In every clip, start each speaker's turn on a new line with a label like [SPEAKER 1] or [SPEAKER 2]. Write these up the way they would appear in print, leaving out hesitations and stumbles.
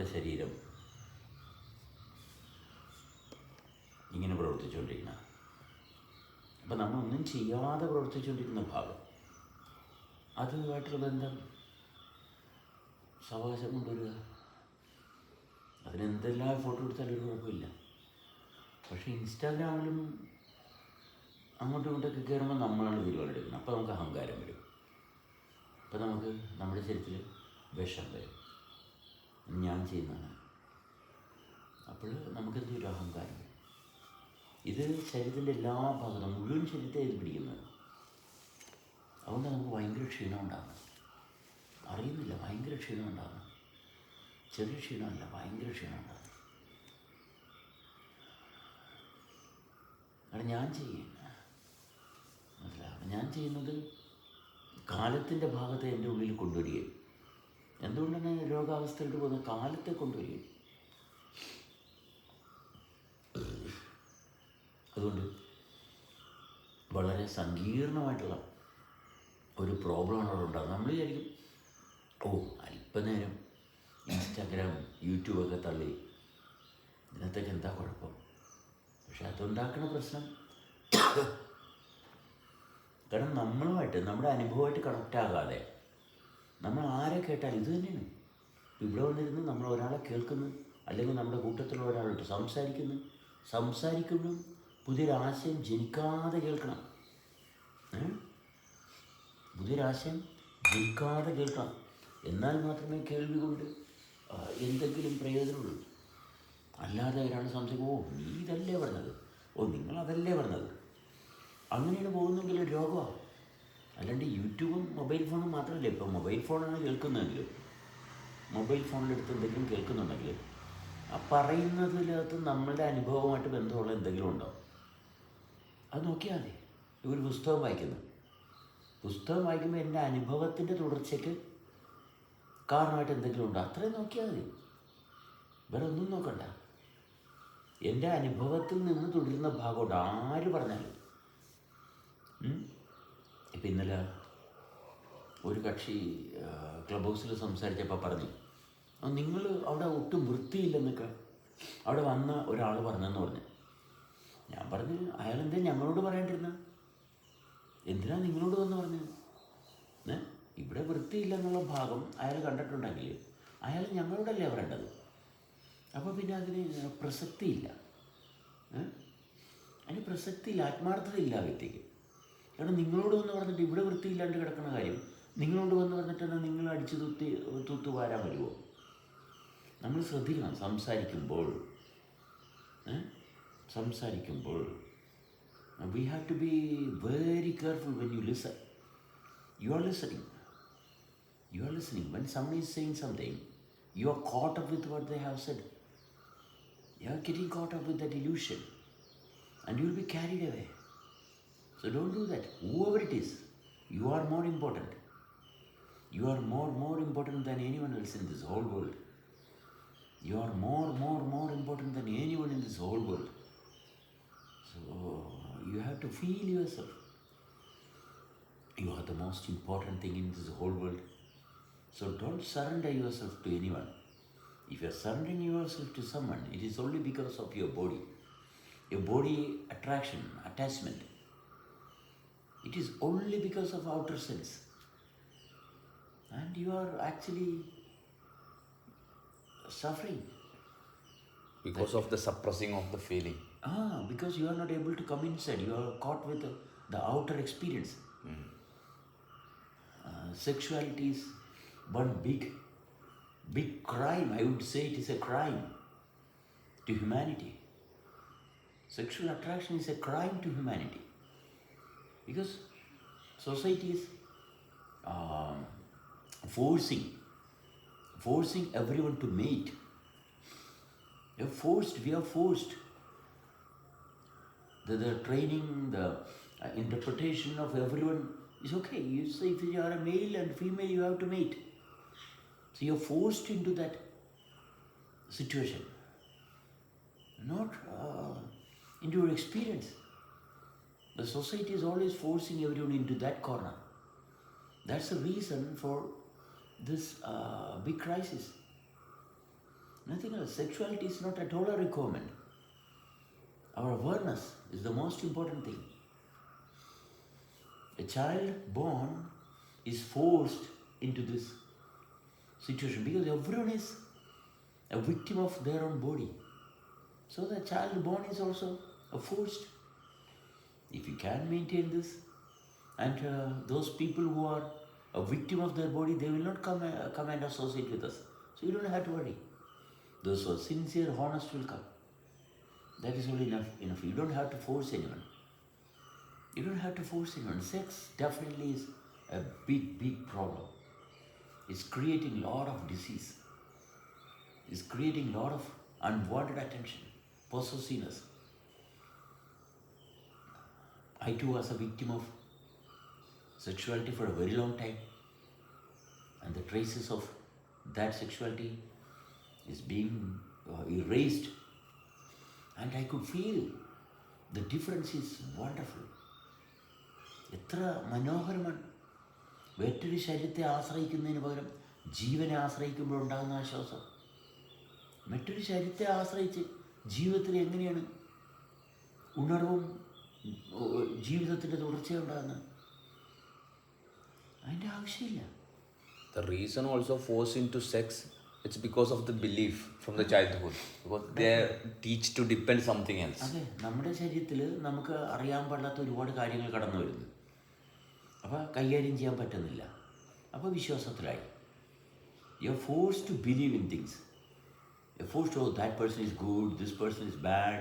[SPEAKER 1] നമ്മുടെ ശരീരം ഇങ്ങനെ പ്രവർത്തിച്ചുകൊണ്ടിരിക്കണം. അപ്പം നമ്മളൊന്നും ചെയ്യാതെ പ്രവർത്തിച്ചുകൊണ്ടിരിക്കുന്ന ഭാഗം, അതുമായിട്ടുള്ള ബന്ധം സാവകാശം കൊണ്ടുവരിക. അതിനെന്തെല്ലാം ഫോട്ടോ എടുത്താലും ഒരു കുഴപ്പമില്ല. പക്ഷേ ഇൻസ്റ്റാഗ്രാമിലും അങ്ങോട്ടും ഇങ്ങോട്ടൊക്കെ കയറുമ്പോൾ നമ്മളാണ് തീരുമാനമെടുക്കുന്നത്. അപ്പോൾ നമുക്ക് അഹങ്കാരം വരും. അപ്പോൾ നമുക്ക് നമ്മുടെ ശരീരത്തിൽ വിഷം വരും. ഞാൻ ചെയ്യുന്നതാണ്. അപ്പോൾ നമുക്കെന്ത് ഒരു അഹങ്കാരം വരും. ഇത് ശരീരത്തിൻ്റെ എല്ലാ ഭാഗത്തും മുഴുവൻ ശരീരത്തെ ഇത് പിടിക്കുന്നത്. അതുകൊണ്ട് നമുക്ക് ഭയങ്കര ക്ഷീണം ഉണ്ടാകുന്നത്. അറിയുന്നില്ല, ഭയങ്കര ക്ഷീണം ഉണ്ടാകുന്നത്. ചെറിയ ക്ഷീണമല്ല, ഭയങ്കര ക്ഷീണം ഉണ്ടാകുന്നത്. അവിടെ ഞാൻ ചെയ്യുന്ന മനസ്സിലാവും. ഞാൻ ചെയ്യുന്നത് കാലത്തിൻ്റെ ഭാഗത്തെ എൻ്റെ ഉള്ളിൽ കൊണ്ടുവരികയും, എന്തുകൊണ്ടാണ് രോഗാവസ്ഥയിലോട്ട് പോകുന്നത്? കാലത്തെ കൊണ്ടുവരികയും. അതുകൊണ്ട് വളരെ സങ്കീർണമായിട്ടുള്ള ഒരു പ്രോബ്ലമാണ് അവിടെ ഉണ്ടാകുന്നത്. നമ്മൾ വിചാരിക്കും, അല്പനേരം ഇൻസ്റ്റാഗ്രാം യൂട്യൂബൊക്കെ തള്ളി ഇതിനകത്തൊക്കെ എന്താ കുഴപ്പം? പക്ഷെ അതുണ്ടാക്കുന്ന പ്രശ്നം, കാരണം നമ്മളുമായിട്ട്, നമ്മുടെ അനുഭവമായിട്ട് കണക്റ്റ് ആകാതെ നമ്മൾ ആരെ കേട്ടാൽ ഇത് തന്നെയാണ്. ഇവിടെ വന്നിരുന്ന് നമ്മൾ ഒരാളെ കേൾക്കുന്നു, അല്ലെങ്കിൽ നമ്മുടെ കൂട്ടത്തിലുള്ള ഒരാളോട്ട് സംസാരിക്കുമ്പോഴും പുതിയൊരാശയം ജനിക്കാതെ കേൾക്കണം. പുതിയൊരാശയം ജനിക്കാതെ കേൾക്കണം. എന്നാൽ മാത്രമേ കേൾവി കൊണ്ട് എന്തെങ്കിലും പ്രയോജനമുള്ളൂ. അല്ലാതെ ഒരാൾ സംശയിക്കും, നീ ഇതല്ലേ പറഞ്ഞത്, നിങ്ങളതല്ലേ പറഞ്ഞത്, അങ്ങനെയാണ് പോകുന്നെങ്കിൽ രോഗമാണ്. അല്ലാണ്ട് യൂട്യൂബും മൊബൈൽ ഫോണും മാത്രമല്ല. ഇപ്പോൾ മൊബൈൽ ഫോണാണ് കേൾക്കുന്നതെങ്കിൽ, മൊബൈൽ ഫോണിലെടുത്ത് എന്തെങ്കിലും കേൾക്കുന്നുണ്ടെങ്കിൽ ആ പറയുന്നതിനകത്ത് നമ്മളുടെ അനുഭവമായിട്ട് ബന്ധമുള്ള എന്തെങ്കിലും ഉണ്ടോ? അത് നോക്കിയാൽ മതി. ഒരു പുസ്തകം വായിക്കുമ്പോൾ എൻ്റെ അനുഭവത്തിൻ്റെ തുടർച്ചയ്ക്ക് കാരണമായിട്ട് എന്തെങ്കിലും ഉണ്ടോ? അത്രയും നോക്കിയാൽ മതി. വേറെ ഒന്നും നോക്കണ്ട. എൻ്റെ അനുഭവത്തിൽ നിന്ന് തുടരുന്ന ഭാഗമുണ്ട്, ആര് പറഞ്ഞാലും. ഇപ്പം ഇന്നലെ ഒരു കക്ഷി ക്ലബ് ഹൗസിൽ സംസാരിച്ചപ്പോൾ പറഞ്ഞു, നിങ്ങൾ അവിടെ ഒട്ടും വൃത്തിയില്ലെന്നൊക്കെ അവിടെ വന്ന ഒരാൾ പറഞ്ഞെന്ന് പറഞ്ഞു. ഞാൻ പറഞ്ഞു, അയാളെന്താ ഞങ്ങളോട് പറയേണ്ടിരുന്ന? എന്തിനാ നിങ്ങളോട് വന്ന് പറഞ്ഞത്? ഇവിടെ വൃത്തിയില്ലെന്നുള്ള ഭാഗം അയാൾ കണ്ടിട്ടുണ്ടെങ്കിൽ അയാൾ ഞങ്ങളോടല്ലേ പറയേണ്ടത്. അപ്പോൾ പിന്നെ അതിന് പ്രസക്തിയില്ല. അതിന് പ്രസക്തിയില്ല, ആത്മാർത്ഥതയില്ല ആ വ്യക്തിക്ക്. കാരണം നിങ്ങളോട് വന്ന് പറഞ്ഞിട്ട് ഇവിടെ വൃത്തിയില്ലാണ്ട് കിടക്കുന്ന കാര്യം നിങ്ങളോട് വന്ന് പറഞ്ഞിട്ട് നിങ്ങൾ അടിച്ച് തൂത്തുവാരാൻ വരുമോ? നമ്മൾ ശ്രദ്ധിക്കണം സംസാരിക്കുമ്പോൾ. We have to be very careful when you listen. You are listening. When someone is saying something, you are caught up with what they have said. You are getting caught up with that illusion and you will be carried away. So don't do that. Whoever it is, you are more important. You are more important than anyone else in this whole world. You are more important than anyone in this whole world. So you have to feel yourself. You are the most important thing in this whole world. So don't surrender yourself to anyone. If you are surrendering yourself to someone, it is only because of your body attraction, attachment. It is only because of outer sense. And you are actually suffering.
[SPEAKER 2] Because of the suppressing of the feeling.
[SPEAKER 1] Because you are not able to come inside. You are caught with the outer experience. Sexuality is one big crime. I would say it is a crime to humanity. Sexual attraction is a crime to humanity. Because society is forcing everyone to mate. We are forced. The training, the interpretation of everyone is okay. You say if you are a male and female, you have to mate. So you are forced into that situation, not into your experience. The society is always forcing everyone into that corner. That's the reason for this big crisis. Nothing else. Sexuality is not at all a requirement. Our awareness is the most important thing. A child born is forced into this situation because everyone is a victim of their own body. So the child born is also forced. If you can maintain this, and those people who are a victim of their body, they will not come and associate with us. So you don't have to worry. Those who are sincere, honest will come. That is only enough. You don't have to force anyone. You don't have to force anyone. Sex definitely is a big problem. It's creating a lot of disease. It's creating a lot of unwanted attention, possessiveness. I too was a victim of sexuality for a very long time. And the traces of that sexuality is being erased. And I could feel the difference is wonderful. എത്ര മനോഹരമാണ്. മറ്റൊരു ശരീരത്തെ ആശ്രയിക്കുന്നതിന് പകരം ജീവനെ ആശ്രയിക്കുമ്പോൾ ഉണ്ടാകുന്ന ആശ്വാസം. മറ്റൊരു ശരീരത്തെ ആശ്രയിച്ച് ജീവിതത്തിൽ എങ്ങനെയാണ് ഉണർവും ജീവിതത്തിൻ്റെ തുടർച്ചയുണ്ടാകുന്നത്? അതിൻ്റെ ആവശ്യമില്ല.
[SPEAKER 2] The reason also forced into sex, it's because of the belief from the childhood. Because they are teach to depend something else.
[SPEAKER 1] അതെ, നമ്മുടെ ശരീരത്തിൽ നമുക്ക് അറിയാൻ പാടില്ലാത്ത ഒരുപാട് കാര്യങ്ങൾ കടന്നു വരുന്നു. അപ്പോൾ കൈകാര്യം ചെയ്യാൻ പറ്റുന്നില്ല. അപ്പോൾ വിശ്വാസത്തിലായി. You are forced to believe in things. You are forced to that person is good, this person is bad.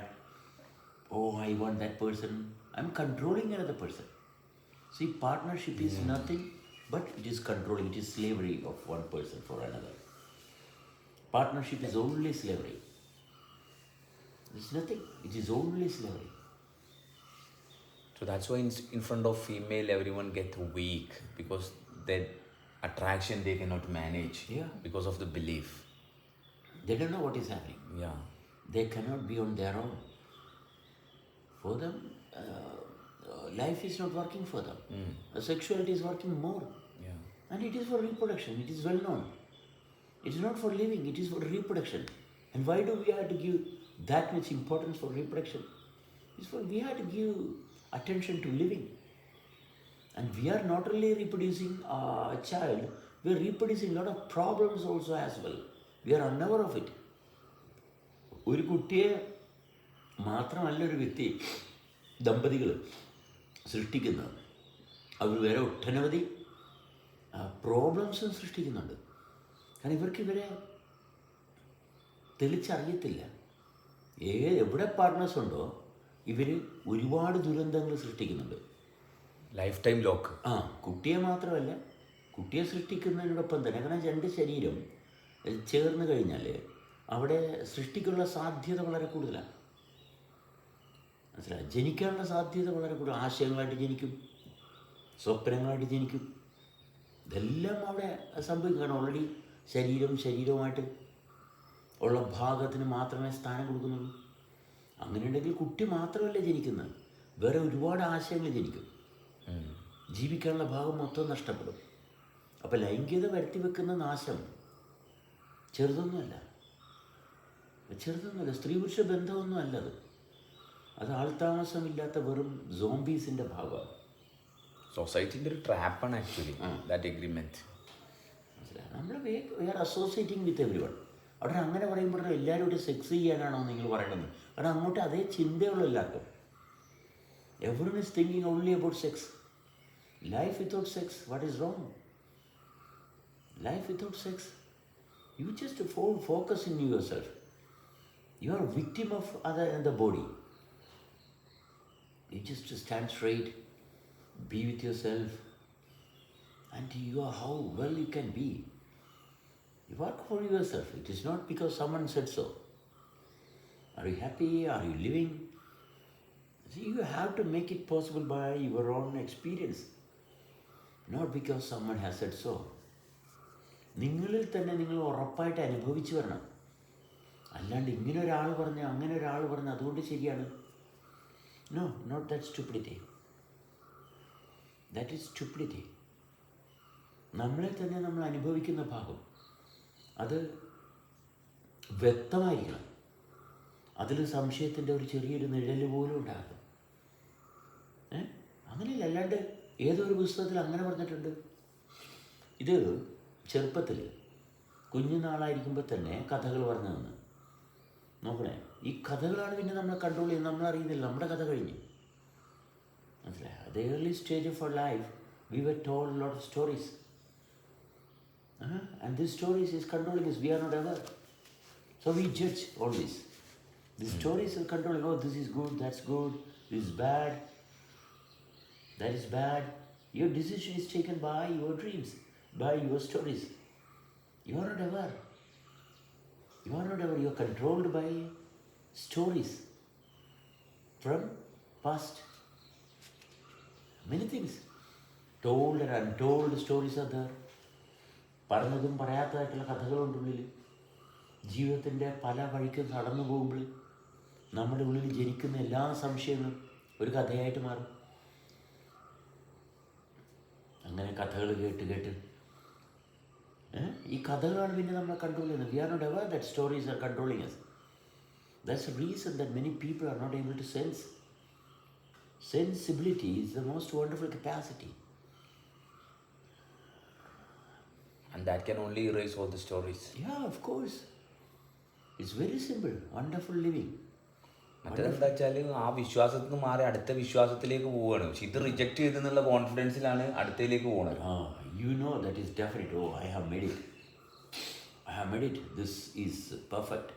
[SPEAKER 1] I want that person. I am controlling another person. See, partnership is nothing but it is controlling. It is slavery of one person for another. Partnership is only slavery. It's nothing. It is only slavery.
[SPEAKER 2] So that's why in front of female everyone gets weak, because that attraction they cannot manage.
[SPEAKER 1] Yeah.
[SPEAKER 2] Because of the belief.
[SPEAKER 1] They don't know what is happening.
[SPEAKER 2] Yeah.
[SPEAKER 1] They cannot be on their own. For them, life is not working for them. Sexuality is working more.
[SPEAKER 2] Yeah.
[SPEAKER 1] And it is for reproduction. It is well known. It is not for living. It is for reproduction. And why do we have to give that much importance for reproduction? It's for we have to give attention to living. And we are not only reproducing a child, we are reproducing a lot of problems also as well. We are unaware of it. ഒരു കുട്ടിയെ മാത്രമല്ല ഒരു വ്യക്തി, ദമ്പതികൾ സൃഷ്ടിക്കുന്നത്, അവർ വേറെ ഒട്ടനവധി പ്രോബ്ലംസും സൃഷ്ടിക്കുന്നുണ്ട്. കാരണം ഇവരെ തെളിച്ചറിയത്തില്ല. എവിടെ പാർട്ട്നേഴ്സ് ഉണ്ടോ ഇവർ ഒരുപാട് ദുരന്തങ്ങൾ സൃഷ്ടിക്കുന്നുണ്ട്.
[SPEAKER 2] Life time lock.
[SPEAKER 1] കുട്ടിയെ മാത്രമല്ല, കുട്ടിയെ സൃഷ്ടിക്കുന്നതിനോടൊപ്പം തന്നെ, കാരണം രണ്ട് ശരീരം ചേർന്ന് കഴിഞ്ഞാൽ അവിടെ സൃഷ്ടിക്കുള്ള സാധ്യത വളരെ കൂടുതലാണ്. മനസ്സിലായി? ജനിക്കാനുള്ള സാധ്യത വളരെ കൂടുതൽ. ആശയങ്ങളായിട്ട് ജനിക്കും, സ്വപ്നങ്ങളായിട്ട് ജനിക്കും. ഇതെല്ലാം അവിടെ സംഭവിക്കും. കാരണം ഓൾറെഡി ശരീരവുമായിട്ട് ഉള്ള ഭാഗത്തിന് മാത്രമേ സ്ഥാനം കൊടുക്കുന്നുള്ളൂ. അങ്ങനെയുണ്ടെങ്കിൽ കുട്ടി മാത്രമല്ല ജനിക്കുന്നത്, വേറെ ഒരുപാട് ആശയങ്ങൾ ജനിക്കും. ജീവിക്കാനുള്ള ഭാഗം മൊത്തം നഷ്ടപ്പെടും. അപ്പോൾ ലൈംഗികത വരുത്തി വെക്കുന്ന നാശം ചെറുതൊന്നുമല്ല. സ്ത്രീ പുരുഷ ബന്ധമൊന്നും അല്ലത്. അത് ആൾതാമസമില്ലാത്ത വെറും സോംബീസിൻ്റെ ഭാഗമാണ്.
[SPEAKER 2] സൊസൈറ്റിൻ്റെ ഒരു ട്രാപ്പാണ് ആക്ച്വലി ദാറ്റ് എഗ്രിമെൻറ്റ്.
[SPEAKER 1] മനസ്സിലായി? നമ്മൾ വി ആർ അസോസിയേറ്റിംഗ് വിത്ത് എവരി വൺ. അവിടെ അങ്ങനെ പറയുമ്പോഴേ എല്ലാവരും ഒരു സെക്സ് ചെയ്യാനാണോ നിങ്ങൾ പറയണമെന്ന്. കാരണം അങ്ങോട്ട് അതേ ചിന്തയുള്ള എല്ലാവർക്കും. Every one is thinking only about sex. Life without sex, what is wrong? Life without sex, you just focus in your self. You are victim of other in the body. You just stand straight, be with yourself, and you are how well you can be. You work for yourself. It is not because someone said so. Are you happy? Are you living? See, you have to make it possible by your own experience, not because someone has said so. നിങ്ങളിൽ തന്നെ നിങ്ങൾ ഉറപ്പായിട്ട് അനുഭവിച്ചു വരണം. അല്ലാണ്ട് ഇങ്ങനെ ഒരാൾ പറഞ്ഞ് അങ്ങനെ ഒരാൾ പറഞ്ഞ് അതുകൊണ്ട് ശരിയാണ്. No, not that stupidity. That is stupidity. നമ്മളെ തന്നെ നമ്മൾ അനുഭവിക്കുന്ന ഭാഗം, അത് വ്യക്തമായിരിക്കണം. അതിൽ സംശയത്തിൻ്റെ ഒരു ചെറിയൊരു നിഴൽ പോലും ഉണ്ടാകും. അങ്ങനെയല്ല, അല്ലാണ്ട് ഏതൊരു പുസ്തകത്തിൽ അങ്ങനെ പറഞ്ഞിട്ടുണ്ട്. ഇത് ചെറുപ്പത്തിൽ കുഞ്ഞുനാളായിരിക്കുമ്പോൾ തന്നെ കഥകൾ പറഞ്ഞു തന്നു. നോക്കണേ, ഈ കഥകളാണ് പിന്നെ നമ്മളെ കൺട്രോൾ ചെയ്യുന്നത്. നമ്മളറിയുന്നില്ല, നമ്മുടെ കഥ കഴിഞ്ഞു. മനസ്സിലായി? at the early stage of our life we were told a lot of stories, and these stories is controlling us. We are not aware, so we judge always. These stories are controlling. Oh, this is good, that's good, this is bad, that is bad. Your decision is taken by your dreams, by your stories. You are not aware. You are not aware. You are controlled by stories from past. Many things. Told and untold stories are there. പറഞ്ഞതും പറയാത്തതായിട്ടുള്ള കഥകളുണ്ട് ഉള്ളിൽ. ജീവിതത്തിൻ്റെ പല വഴിക്കും കടന്നു പോകുമ്പോൾ നമ്മുടെ ഉള്ളിൽ ജനിക്കുന്ന എല്ലാ സംശയങ്ങളും ഒരു കഥയായിട്ട് മാറും. അങ്ങനെ കഥകൾ കേട്ട് കേട്ട് ഈ കഥകളാണ് പിന്നെ നമ്മളെ കൺട്രോൾ ചെയ്യുന്നത്. We are not aware that stories are controlling us. That's the reason that many people are not able to sense. Sensibility is the most wonderful capacity.
[SPEAKER 2] And that can only erase all the stories.
[SPEAKER 1] Yeah, of course. It's very simple. Wonderful living.
[SPEAKER 2] മറ്റേതെന്താ വെച്ചാൽ ആ വിശ്വാസത്തിൽ നിന്ന് മാറി അടുത്ത വിശ്വാസത്തിലേക്ക് പോവുകയാണ്. പക്ഷെ ഇത് റിജക്റ്റ് ചെയ്തെന്നുള്ള കോൺഫിഡൻസിലാണ് അടുത്തതിലേക്ക് പോകുന്നത്.
[SPEAKER 1] You know that is definite. Oh, I have made it. I have made it. This is perfect.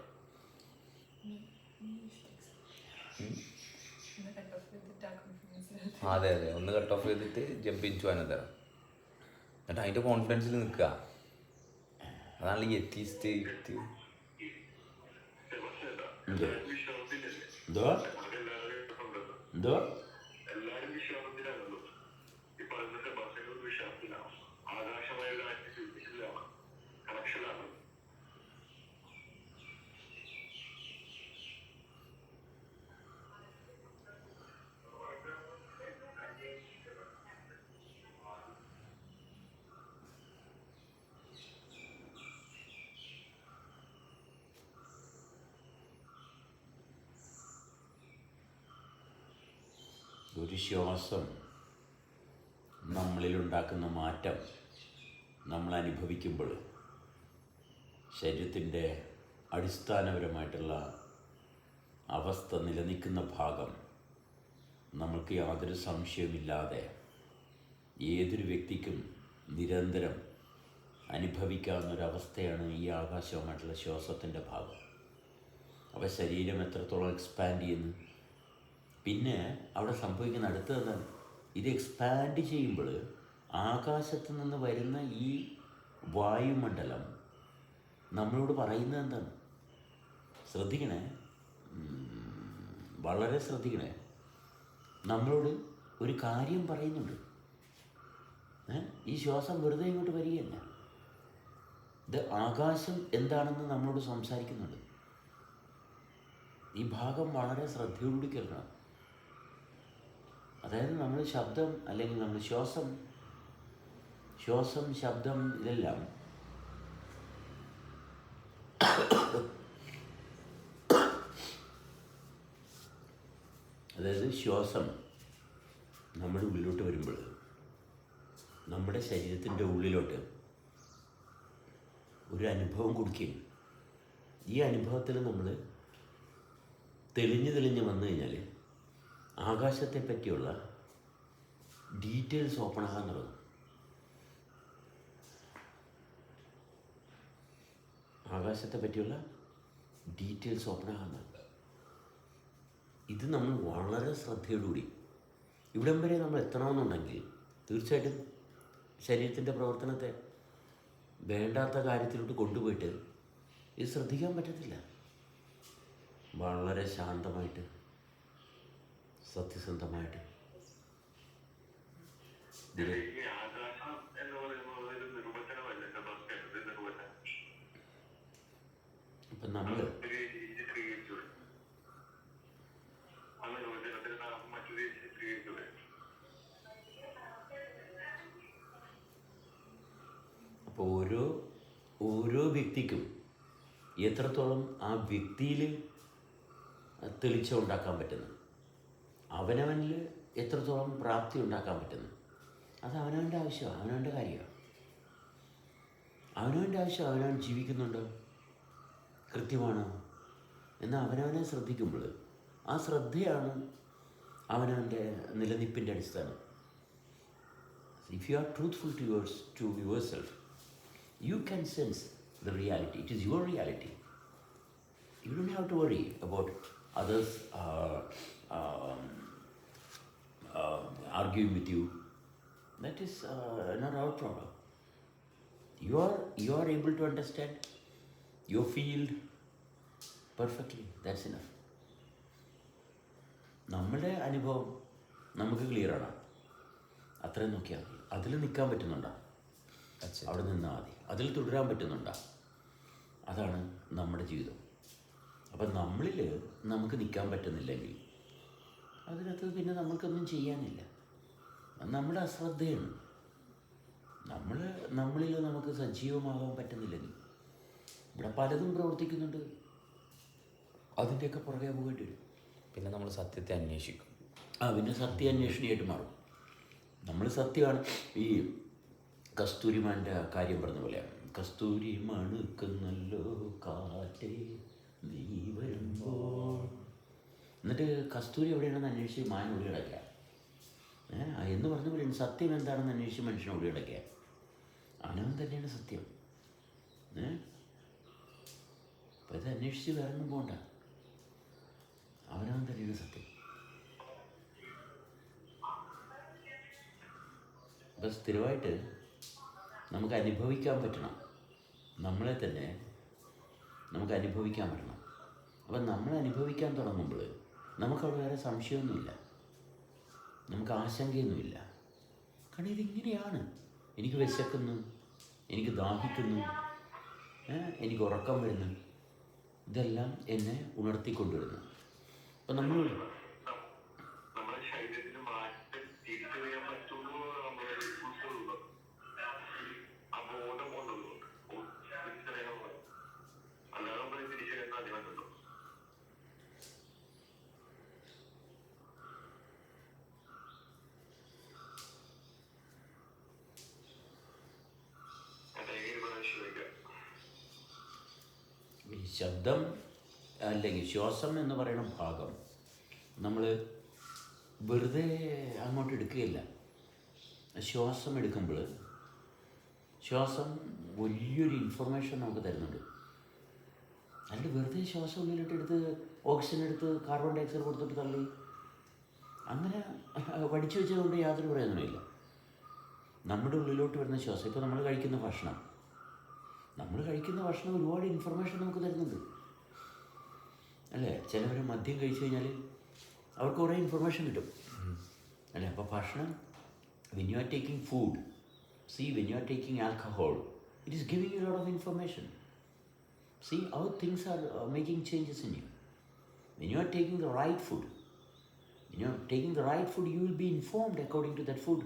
[SPEAKER 2] അതെ അതെ, ഒന്ന് കട്ട് ഓഫ് ചെയ്തിട്ട് ജമ്പ് ഇൻ ടു അനദർ. എന്നിട്ട് അതിൻ്റെ കോൺഫിഡൻസിൽ നിൽക്കുക. അതാണ് ഈ എത്തീസ്റ്റ്.
[SPEAKER 1] എന്തോ ഒരു ശ്വാസം നമ്മളിലുണ്ടാക്കുന്ന മാറ്റം നമ്മൾ അനുഭവിക്കുമ്പോൾ ശരീരത്തിൻ്റെ അടിസ്ഥാനപരമായിട്ടുള്ള അവസ്ഥ നിലനിൽക്കുന്ന ഭാഗം നമ്മൾക്ക് യാതൊരു സംശയമില്ലാതെ ഏതൊരു വ്യക്തിക്കും നിരന്തരം അനുഭവിക്കാവുന്നൊരവസ്ഥയാണ് ഈ ആകാശവുമായിട്ടുള്ള ശ്വാസത്തിൻ്റെ ഭാഗം. അപ്പോൾ ശരീരം എത്രത്തോളം എക്സ്പാൻഡ് ചെയ്യുന്നു. പിന്നെ അവിടെ സംഭവിക്കുന്ന അടുത്തതെന്താണ്? ഇത് എക്സ്പാൻഡ് ചെയ്യുമ്പോൾ ആകാശത്ത് നിന്ന് വരുന്ന ഈ വായുമണ്ഡലം നമ്മളോട് പറയുന്നത് എന്താണ്? ശ്രദ്ധിക്കണേ, വളരെ ശ്രദ്ധിക്കണേ. നമ്മളോട് ഒരു കാര്യം പറയുന്നുണ്ട്. ഈ ശ്വാസം വെറുതെ ഇങ്ങോട്ട് വരികയല്ല. ഇത് ആകാശം എന്താണെന്ന് നമ്മളോട് സംസാരിക്കുന്നുണ്ട്. ഈ ഭാഗം വളരെ ശ്രദ്ധയോടുകൂടി കേൾക്കണം. അതായത് നമ്മൾ ശബ്ദം അല്ലെങ്കിൽ നമ്മൾ ശ്വാസം, ശബ്ദം ഇതെല്ലാം അതായത് ശ്വാസം നമ്മുടെ ഉള്ളിലോട്ട് വരുമ്പോൾ നമ്മുടെ ശരീരത്തിൻ്റെ ഉള്ളിലോട്ട് ഒരു അനുഭവം കൊടുക്കുകയും ഈ അനുഭവത്തിൽ നമ്മൾ തെളിഞ്ഞ് വന്നു കഴിഞ്ഞാൽ ആകാശത്തെ പറ്റിയുള്ള ഡീറ്റെയിൽസ് ഓപ്പൺ ആകാൻ തുടങ്ങും. ആകാശത്തെ പറ്റിയുള്ള ഡീറ്റെയിൽസ് ഓപ്പൺ ആകാൻ തുടങ്ങും. ഇത് നമ്മൾ വളരെ ശ്രദ്ധയോടുകൂടി ഇവിടം വരെ നമ്മൾ എത്തണമെന്നുണ്ടെങ്കിൽ തീർച്ചയായിട്ടും ശരീരത്തിൻ്റെ പ്രവർത്തനത്തെ വേണ്ടാത്ത കാര്യത്തിലോട്ട് കൊണ്ടുപോയിട്ട് ഇത് ശ്രദ്ധിക്കാൻ പറ്റത്തില്ല. വളരെ ശാന്തമായിട്ട് സത്യസന്ധമായിട്ട് ഇപ്പം നമ്മൾ അപ്പോൾ ഓരോ വ്യക്തിക്കും എത്രത്തോളം ആ വ്യക്തിയിൽ തെളിച്ചം ഉണ്ടാക്കാൻ പറ്റുന്നു, അവനവനിൽ എത്രത്തോളം പ്രാപ്തി ഉണ്ടാക്കാൻ പറ്റുന്നു, അത് അവനവൻ്റെ ആവശ്യമാണ്, അവനവൻ്റെ കാര്യമാണ്. അവനവൻ്റെ ആവശ്യം അവനവൻ ജീവിക്കുന്നുണ്ടോ, കൃത്യമാണോ എന്ന് അവനവനെ ശ്രദ്ധിക്കുമ്പോൾ ആ ശ്രദ്ധയാണ് അവനവൻ്റെ നിലനിൽപ്പിൻ്റെ അടിസ്ഥാനം. If you are truthful to yourself, you can sense the reality. It is your reality. You don't have to worry about others um, arguing with you. That is not our problem. You are able to understand your field perfectly. That's enough. നമ്മുടെ അനുഭവം നമുക്ക് ക്ലിയറാണ്, അത്രയും നോക്കിയാൽ മതി. അതിൽ നിൽക്കാൻ പറ്റുന്നുണ്ടോ, അവിടെ നിന്നാൽ മതി. അതിൽ തുടരാൻ പറ്റുന്നുണ്ടോ, അതാണ് നമ്മുടെ ജീവിതം. അപ്പം നമ്മളിൽ നമുക്ക് നിൽക്കാൻ പറ്റുന്നില്ലെങ്കിൽ അതിനകത്ത് പിന്നെ നമ്മൾക്കൊന്നും ചെയ്യാനില്ല. നമ്മുടെ അശ്രദ്ധയാണ്. നമ്മളിൽ നമുക്ക് സജീവമാകാൻ പറ്റുന്നില്ലെങ്കിൽ ഇവിടെ പലതും പ്രവർത്തിക്കുന്നുണ്ട്, അതിൻ്റെയൊക്കെ പുറകെ പോകേണ്ടി വരും.
[SPEAKER 2] പിന്നെ നമ്മൾ സത്യത്തെ അന്വേഷിക്കും.
[SPEAKER 1] പിന്നെ സത്യാന്വേഷണിയായിട്ട് മാറും. നമ്മൾ സത്യമാണ്. ഈ കസ്തൂരിമാൻ്റെ കാര്യം പറഞ്ഞ പോലെയാണ്. കസ്തൂരി മണുക്കുന്നല്ലോ കാറ്റേ നീ വരുമ്പോൾ. എന്നിട്ട് കസ്തൂരി എവിടെയാണെന്ന് അന്വേഷിച്ച് മാൻ ഓടി കിടക്കുക. എന്ന് പറഞ്ഞ പോലെയാണ് സത്യം എന്താണെന്ന് അന്വേഷിച്ച് മനുഷ്യൻ ഓടി കിടക്കുക. അവനവൻ തന്നെയാണ് സത്യം. അപ്പം ഇത് അന്വേഷിച്ച് വേറെ ഒന്നും പോകണ്ട, അവനവൻ തന്നെയാണ് സത്യം. അപ്പം സ്ഥിരമായിട്ട് നമുക്ക് അനുഭവിക്കാൻ പറ്റണം, നമ്മളെ തന്നെ നമുക്ക് അനുഭവിക്കാൻ പറ്റണം. അപ്പം നമ്മൾ അനുഭവിക്കാൻ തുടങ്ങുമ്പോൾ നമുക്കവിടെ വേറെ സംശയമൊന്നുമില്ല, നമുക്ക് ആശങ്കയൊന്നുമില്ല. കാരണം ഇതിങ്ങനെയാണ്. എനിക്ക് വിശക്കുന്നു, എനിക്ക് ദാഹിക്കുന്നു, എനിക്ക് ഉറക്കം വരുന്നു, ഇതെല്ലാം എന്നെ ഉണർത്തിക്കൊണ്ടുവരുന്നു. അപ്പം നമ്മൾ ശബ്ദം അല്ലെങ്കിൽ ശ്വാസം എന്ന് പറയുന്ന ഭാഗം നമ്മൾ വെറുതെ അങ്ങോട്ട് എടുക്കുകയില്ല. ശ്വാസം എടുക്കുമ്പോൾ ശ്വാസം വലിയൊരു ഇൻഫർമേഷൻ നമുക്ക് തരുന്നുണ്ട്. അല്ലാണ്ട് വെറുതെ ശ്വാസം ഉള്ളിലിട്ടെടുത്ത് ഓക്സിജൻ എടുത്ത് കാർബൺ ഡൈ ഓക്സൈഡ് കൊടുത്തിട്ട് തള്ളി അങ്ങനെ പഠിച്ചു വെച്ചതുകൊണ്ട് യാതൊരു പ്രയോജനമില്ല. നമ്മുടെ ഉള്ളിലോട്ട് വരുന്ന ശ്വാസം, ഇപ്പോൾ നമ്മൾ കഴിക്കുന്ന ഭക്ഷണം ഒരുപാട് ഇൻഫർമേഷൻ നമുക്ക് തരുന്നുണ്ട്, അല്ലേ? ചിലവർ മദ്യം കഴിച്ചു കഴിഞ്ഞാൽ അവർക്ക് കുറേ ഇൻഫർമേഷൻ കിട്ടും, അല്ലേ? അപ്പോൾ ഭക്ഷണം, when you are taking food, see, when you are taking alcohol, it is giving you a lot of information. See how things are making changes in you. When you are taking the right food, you will be informed according to that food.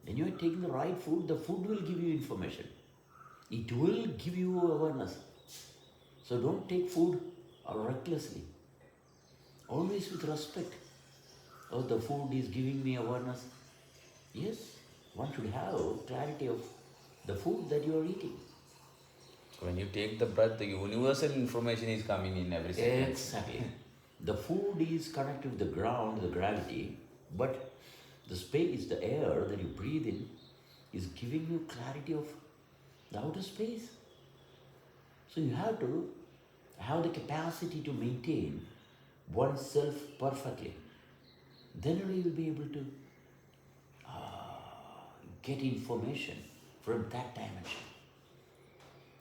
[SPEAKER 1] When you are taking the right food, the food will give you information. It will give you awareness. So don't take food recklessly. Always with respect. Oh, the food is giving me awareness. Yes, one should have clarity of the food that you are eating.
[SPEAKER 2] When you take the breath, the universal information is coming in every second.
[SPEAKER 1] Exactly. The food is connected to the ground, the gravity, but the space, the air that you breathe in is giving you clarity of the outer space. So you have to have the capacity to maintain oneself perfectly. Then only you will be able to get information from that dimension.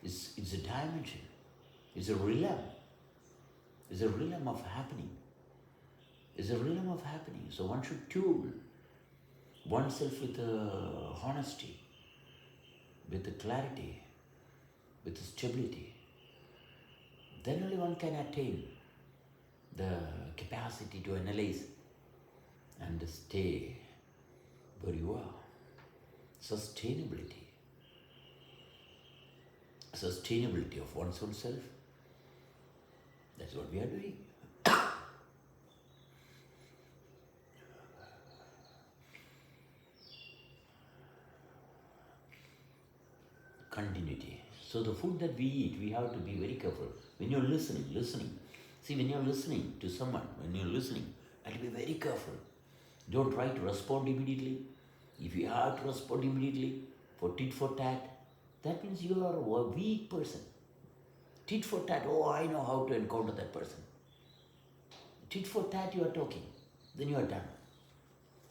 [SPEAKER 1] It's a dimension. It's a realm. It's a realm of happening. It's a realm of happening. So one should tune oneself with honesty, with the clarity, with the stability. Then only one can attain the capacity to analyze and stay where you are. Sustainability. sustainability of one's own self. That's what we are doing. Continuity. So the food that we eat, we have to be very careful. When you're listening. See, when you're listening to someone, when you're listening, and be very careful. Don't try to respond immediately. If you have to respond immediately for tit for tat, that means you are a weak person. Tit for tat, oh, I know how to encounter that person. Tit for tat, you are talking. Then you are done.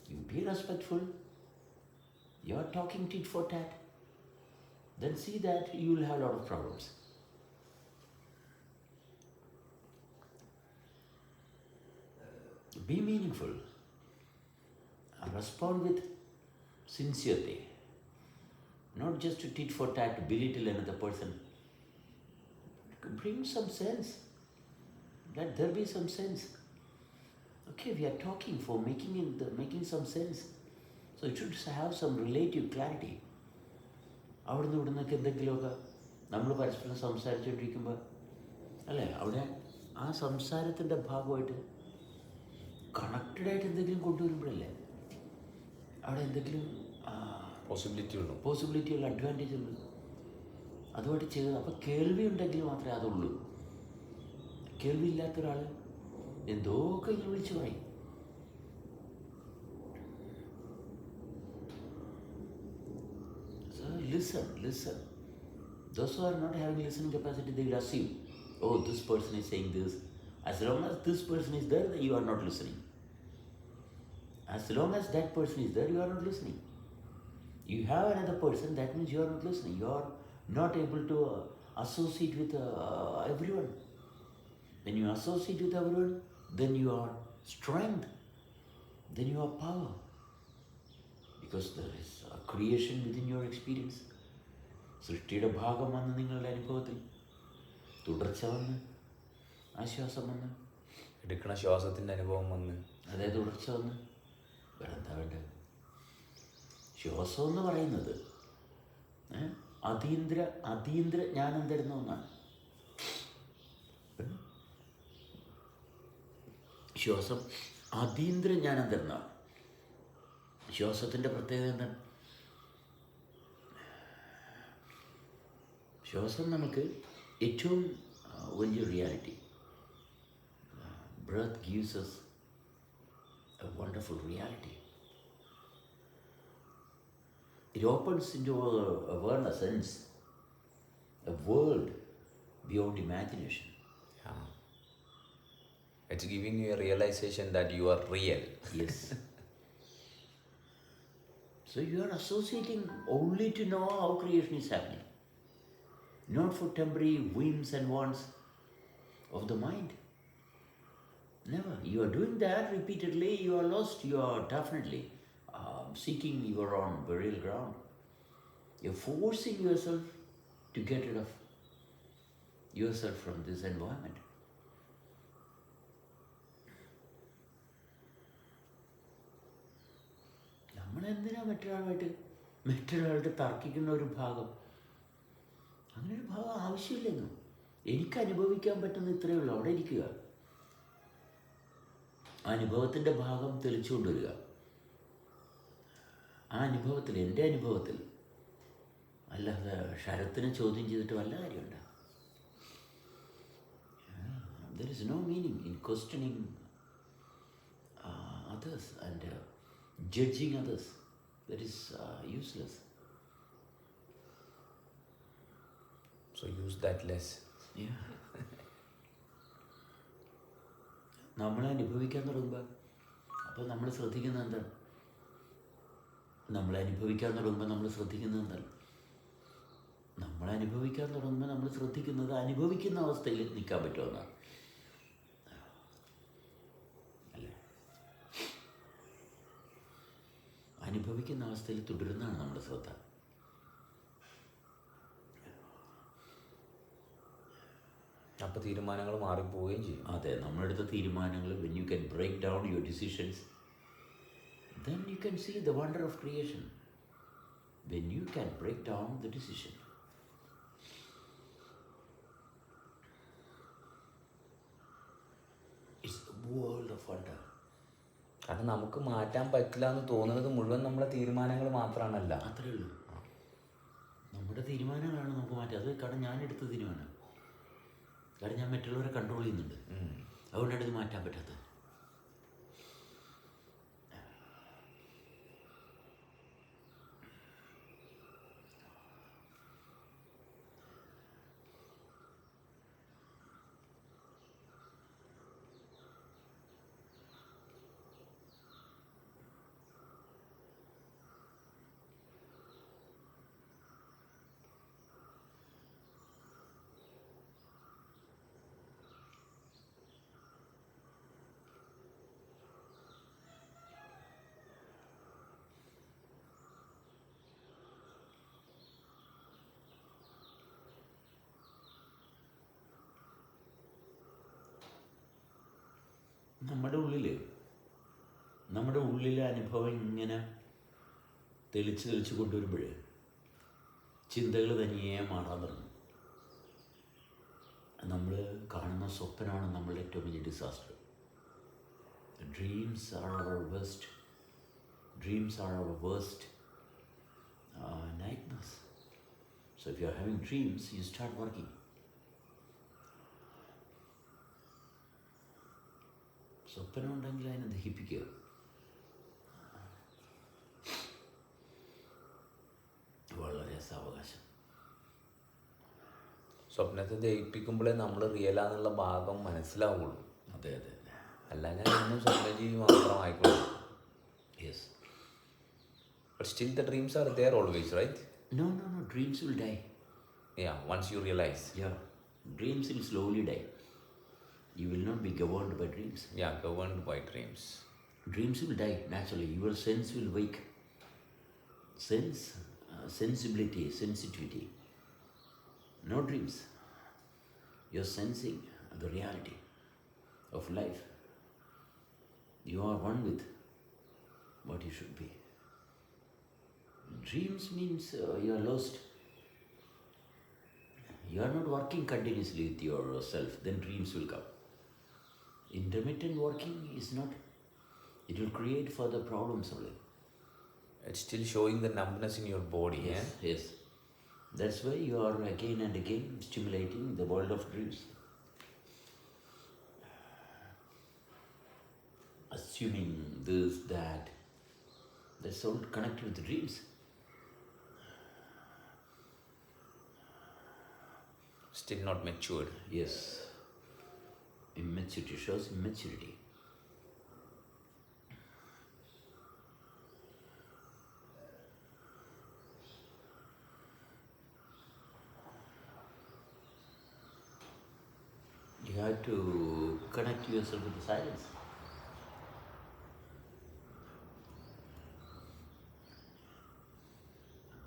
[SPEAKER 1] You be respectful. You are talking tit for tat. Then see that you will have a lot of problems. Be meaningful. Respond with sincerity. Not just to tit for tat, to belittle another person. Bring some sense. Let there be some sense. Okay, we are talking for making some sense. So it should have some relative clarity. അവിടുന്ന് ഇവിടുന്നൊക്കെ എന്തെങ്കിലുമൊക്കെ നമ്മൾ പരസ്പരം സംസാരിച്ചുകൊണ്ടിരിക്കുമ്പോൾ അല്ലേ, അവിടെ ആ സംസാരത്തിൻ്റെ ഭാഗമായിട്ട് കണക്റ്റഡായിട്ട് എന്തെങ്കിലും കൊണ്ടുവരുമ്പോഴല്ലേ അവിടെ എന്തെങ്കിലും പോസിബിലിറ്റി ഉള്ള അഡ്വാൻറ്റേജ് ഉള്ളൂ. അതുമായിട്ട് ചെയ്തത്. അപ്പോൾ കേൾവി ഉണ്ടെങ്കിൽ മാത്രമേ അതുള്ളൂ. കേൾവി ഇല്ലാത്ത ഒരാൾ എന്തൊക്കെ ഇങ്ങനെ വിളിച്ചു പറയും. Listen. Those who are not having listening capacity, they will assume, oh, this person is saying this. As long as this person is there, you are not listening. As long as that person is there, you are not listening. You have another person, that means you are not listening. You are not able to associate with everyone. When you associate with everyone, then you are strength, then you are power. Because there is a creation within your experience. സൃഷ്ടിയുടെ ഭാഗം വന്ന് നിങ്ങളുടെ അനുഭവത്തിൽ തുടർച്ച വന്ന് ആശ്വാസം വന്ന്
[SPEAKER 2] എടുക്കണ ശ്വാസത്തിൻ്റെ അനുഭവം വന്ന്
[SPEAKER 1] അതായത് തുടർച്ച വന്ന് വേറെ എന്താ വേണ്ടത്? ശ്വാസം എന്ന് പറയുന്നത് അതീന്ദ്ര ജ്ഞാനം തരുന്ന ഒന്നാണ്. ശ്വാസം അതീന്ദ്ര ജ്ഞാനം തരുന്നതാണ്. ശ്വാസത്തിൻ്റെ പ്രത്യേകത എന്താണ്? ശ്വാസം നമുക്ക് ഏറ്റവും വലിയ reality. Breath gives us a wonderful reality. It opens into our awareness, sense, a world beyond imagination.
[SPEAKER 2] Yeah. It's giving you a realization that you are real.
[SPEAKER 1] Yes. So you are associating only to know how creation is happening, not for temporary whims and wants of the mind. Never. You are doing that repeatedly, you are lost. You are definitely seeking your own burial ground. You are forcing yourself to get rid of yourself from this environment. നമ്മളെന്തിനാ മറ്റൊരാളുടെ തർക്കിക്കുന്ന ഒരു ഭാഗം? അങ്ങനെ ഒരു ഭാഗം ആവശ്യമില്ലെന്നും. എനിക്ക് അനുഭവിക്കാൻ പറ്റുന്ന ഇത്രയേ ഉള്ളൂ. അവിടെ ഇരിക്കുക, ആ അനുഭവത്തിൻ്റെ ഭാഗം തെളിച്ചു കൊണ്ടുവരിക. ആ അനുഭവത്തിൽ, എൻ്റെ അനുഭവത്തിൽ, അല്ലാതെ ശരത്തിനെ ചോദ്യം ചെയ്തിട്ട് വല്ല കാര്യമുണ്ട്? There is no meaning in questioning others and judging others. That is useless.
[SPEAKER 2] So use that less.
[SPEAKER 1] Yeah. നമ്മളെ അനുഭവിക്കാൻ തുടങ്ങുമ്പോൾ അപ്പോൾ നമ്മൾ ശ്രദ്ധിക്കുന്നത് എന്താണ്? നമ്മളെ അനുഭവിക്കാൻ തുടങ്ങുമ്പോൾ നമ്മൾ ശ്രദ്ധിക്കുന്നത് എന്താണ്? നമ്മളെ അനുഭവിക്കാൻ തുടങ്ങുമ്പോൾ നമ്മൾ ശ്രദ്ധിക്കുന്നത് അനുഭവിക്കുന്ന അവസ്ഥയിൽ നിൽക്കാൻ പറ്റുമെന്നാണ്. അല്ലേ? അനുഭവിക്കുന്ന അവസ്ഥയിൽ തുടരുന്നതാണ് നമ്മുടെ ശ്രദ്ധ.
[SPEAKER 2] അപ്പോൾ തീരുമാനങ്ങൾ മാറിപ്പോവുകയും ചെയ്യും.
[SPEAKER 1] അതെ, നമ്മളെടുത്ത തീരുമാനങ്ങൾ, when you can break down your decisions, then you can see the wonder of creation. When you can break down the decision. world of wonder.
[SPEAKER 2] കാരണം നമുക്ക് മാറ്റാൻ പറ്റില്ല എന്ന് തോന്നുന്നത് മുഴുവൻ നമ്മളെ തീരുമാനങ്ങൾ മാത്രമാണല്ല.
[SPEAKER 1] അത്രേ ഉള്ളൂ. നമ്മുടെ തീരുമാനങ്ങളാണ് നമുക്ക് മാറ്റുക. അത് കാരണം ഞാൻ എടുത്ത തീരുമാനം. കാരണം ഞാൻ മറ്റുള്ളവരെ കൺട്രോൾ ചെയ്യുന്നുണ്ട്. അതുകൊണ്ടാണ് ഇത് മാറ്റാൻ പറ്റാത്തത്. നമ്മുടെ ഉള്ളിലെ അനുഭവം ഇങ്ങനെ തെളിച്ച് കൊണ്ടുവരുമ്പോൾ ചിന്തകൾ തനിയെ മാറാൻ തുടങ്ങും. നമ്മൾ കാണുന്ന സ്വപ്നമാണ് നമ്മളുടെ ഏറ്റവും വലിയ disaster. Dreams are our worst nightmares. So if you are having dreams, you start working. സ്വപ്നം ഉണ്ടെങ്കിൽ അതിനെ ദഹിപ്പിക്കുക. വളരെ സാവകാശം.
[SPEAKER 2] സ്വപ്നത്തെ ദഹിപ്പിക്കുമ്പോഴേ നമ്മൾ റിയലാന്നുള്ള ഭാഗം മനസ്സിലാവുള്ളൂ.
[SPEAKER 1] അതെ.
[SPEAKER 2] അല്ലെങ്കിൽ എന്നും സ്വപ്നജീവി മാത്രമായിക്കോളൂ.
[SPEAKER 1] Yes.
[SPEAKER 2] But still the dreams are there always, right?
[SPEAKER 1] No. Dreams will die.
[SPEAKER 2] Yeah, once you realize.
[SPEAKER 1] Yeah. Dreams will slowly die. You will not be governed by dreams.
[SPEAKER 2] Yeah, governed by dreams.
[SPEAKER 1] Dreams will die naturally. Your sense will wake. Sensitivity. No dreams. You're sensing the reality of life. You are one with what you should be. Dreams means you are lost. You are not working continuously with yourself, then dreams will come. Intermittent working is not, it will create further problems only.
[SPEAKER 2] It's still showing the numbness in your body.
[SPEAKER 1] Yes. That's why you are again and again stimulating the world of dreams. Assuming this, that. That's all connected with the dreams.
[SPEAKER 2] Still not matured.
[SPEAKER 1] Yes. Immaturity shows immaturity. You have to connect yourself with the silence.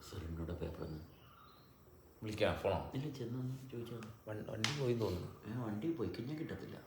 [SPEAKER 1] സാറിനോട് paper
[SPEAKER 2] വിളിക്കാം, ഫോണോ?
[SPEAKER 1] ഇല്ല, ചെന്ന് ചോദിച്ചാൽ
[SPEAKER 2] വണ്ടി പോയി തോന്നുന്നു.
[SPEAKER 1] വണ്ടി പോയി കഴിഞ്ഞാൽ കിട്ടത്തില്ല.